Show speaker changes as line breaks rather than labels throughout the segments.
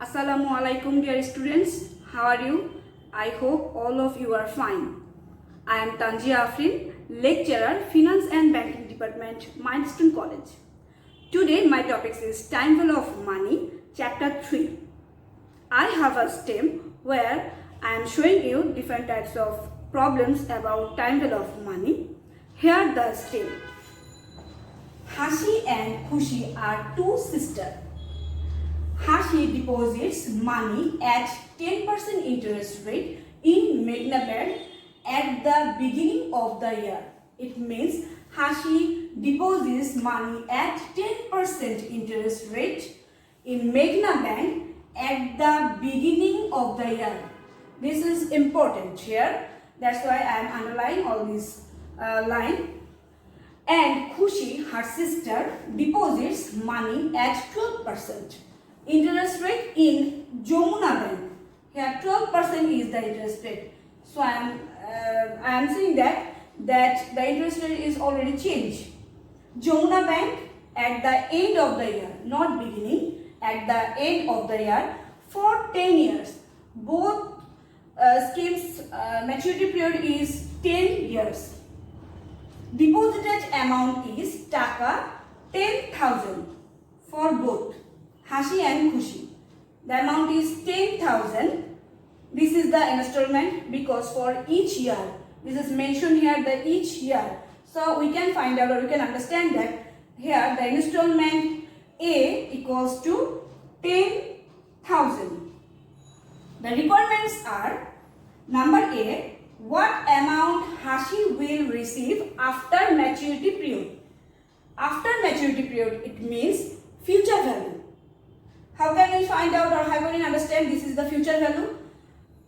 Assalamu alaikum dear students, how are you? I hope all of you are fine. I am Tanjia Afrin, lecturer, Finance and Banking Department, Milestone College. Today my topic is Time Value of Money, chapter 3. I have a stem where I am showing you different types of problems about time value of money. Here the stem. Hashi and Khushi are two sisters. Hashi deposits money at 10% interest rate in Meghna Bank at the beginning of the year. It means Hashi deposits money at 10% interest rate in Meghna Bank at the beginning of the year. This is important here. That's why I am underlining all this line. And Khushi, her sister, deposits money at 12%. Interest rate in Jamuna Bank. Here 12% is the interest rate. So I am saying that the interest rate is already changed. Jamuna Bank at the end of the year, not beginning, at the end of the year for 10 years. Both schemes maturity period is 10 years. Deposited amount is taka 10,000 for both Hashi and Khushi. The amount is 10,000. This is the installment because for each year, this is mentioned here that each year. So we can find out or we can understand that here the installment A equals to 10,000. The requirements are number A, what amount Hashi will receive after maturity period. After maturity period, it means future value. How can we find out or how can we understand this is the future value?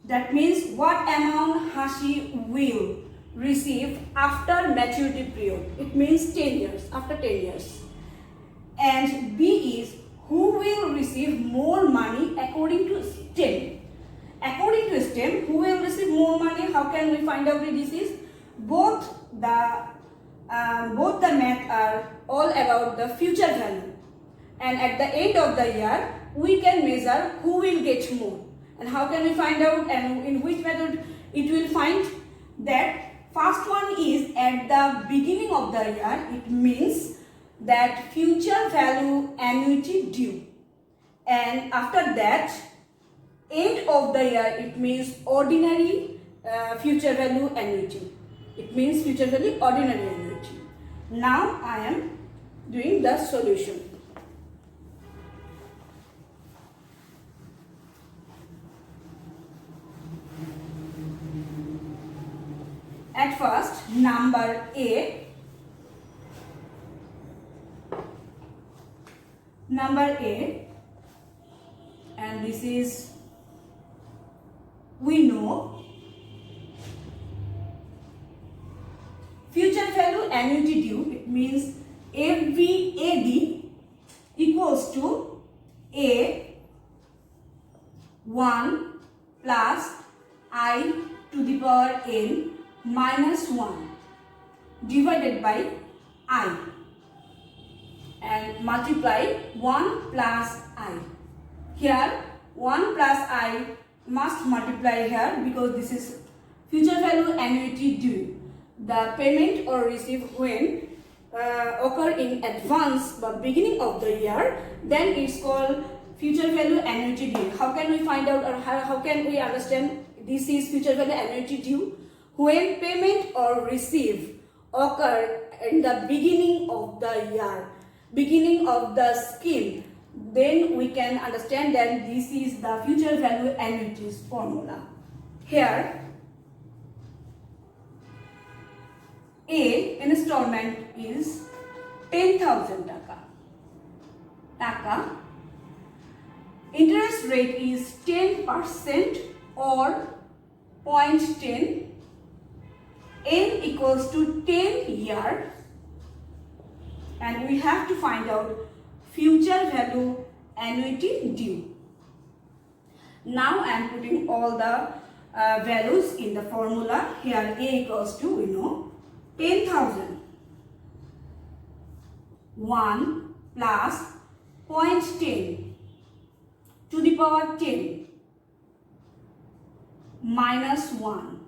That means what amount Hashi will receive after maturity period. It means 10 years, after 10 years. And B is who will receive more money according to STEM. According to STEM, who will receive more money? How can we find out this is? Both the math are all about the future value. And at the end of the year, we can measure who will get more. And how can we find out and in which method it will find that? First one is at the beginning of the year. It means that future value annuity due. And after that, end of the year, it means ordinary future value annuity. It means future value ordinary annuity. Now I am doing the solution. At first, number A. And this is, we know, future value annuity due. It means FVAD equals to A 1 plus I to the power n minus 1 divided by I and multiply 1 plus I. Here 1 plus I must multiply here because this is future value annuity due. The payment or receive when occur in advance but beginning of the year, then it's called future value annuity due. How can we find out or how can we understand this is future value annuity due? When payment or receive occur in the beginning of the year, beginning of the scheme, then we can understand that this is the future value annuities formula. Here, A installment is 10,000 taka. Interest rate is 10% or 0.10. N equals to 10 years. And we have to find out future value annuity due. Now I am putting all the values in the formula. Here A equals to, we know, 10,000. 1 plus 0.10. to the power 10 minus 1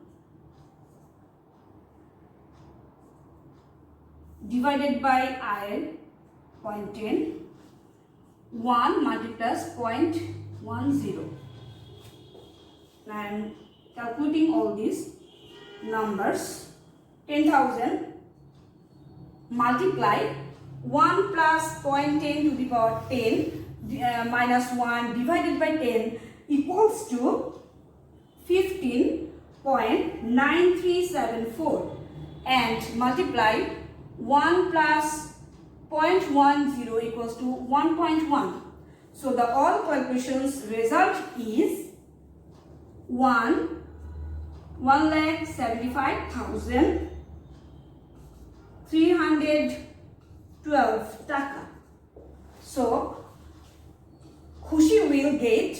divided by I 0.10, 1 multiplies 0.10. Now I am calculating all these numbers. 10,000 multiply 1 plus 0.10 to the power 10 minus 1 divided by 10 equals to 15.9374, and multiply 1 plus 0.10 equals to 1.1. So the all calculations result is 1,75,312 taka. So Hashi will get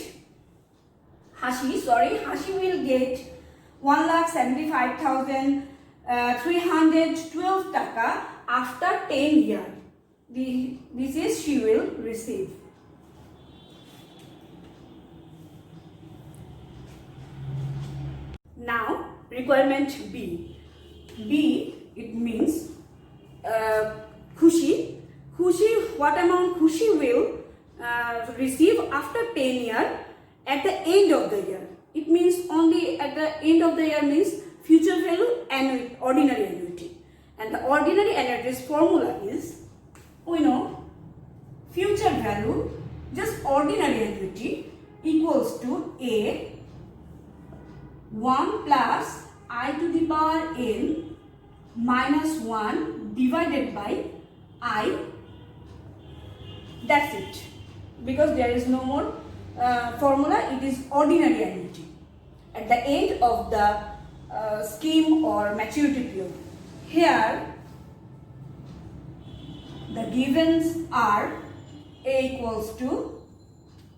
1,75,312 taka after 10 years. This is she will receive. Now requirement B. B, it means Khushi, what amount Khushi will receive after 10 years at the end of the year. It means only at the end of the year means future value and ordinary annuity. And the ordinary annuity's formula is, we know, future value just ordinary annuity equals to A 1 plus I to the power n minus 1 divided by I. That's it. Because there is no more formula, it is ordinary annuity at the end of the scheme or maturity period. Here the givens are A equals to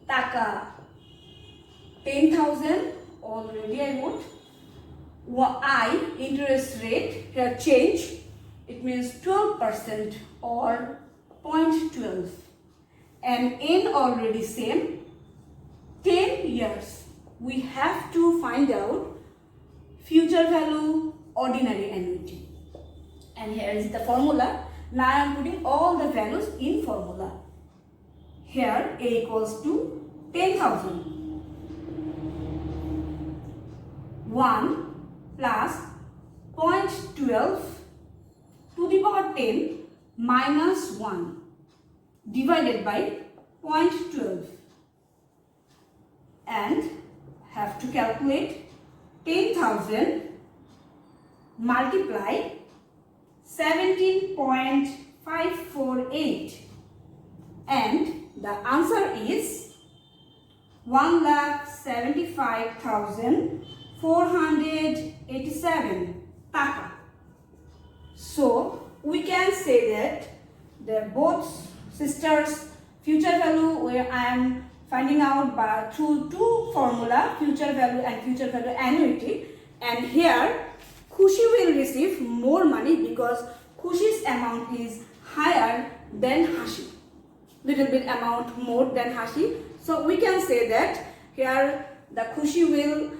taka 10,000, already I wrote. I, interest rate, here change, it means 12% or 0.12, and n already same, 10 years. We have to find out future value ordinary annuity, and here is the formula. Now I am putting all the values in formula. Here A equals to 10,000, 1 plus 0.12 to the power 10 minus 1 divided by 0.12, and have to calculate 10,000 multiply 17.548, and the answer is 1,75,487 taka. So we can say that the both sisters future value, where I am finding out by through two formula, future value and future value annuity, and here Khushi will receive more money because Khushi's amount is higher than Hashi, little bit amount more than Hashi. So we can say that here the Khushi will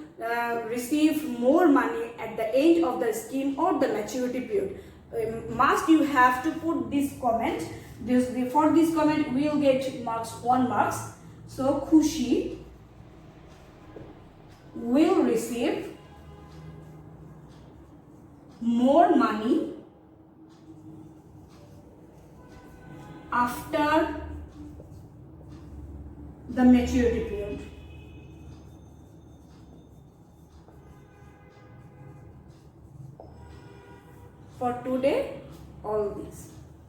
receive more money at the end of the scheme or the maturity period. Must you have to put this comment. For this comment we will get marks 1 marks. So Khushi will receive more money after the maturity period. For today, all this.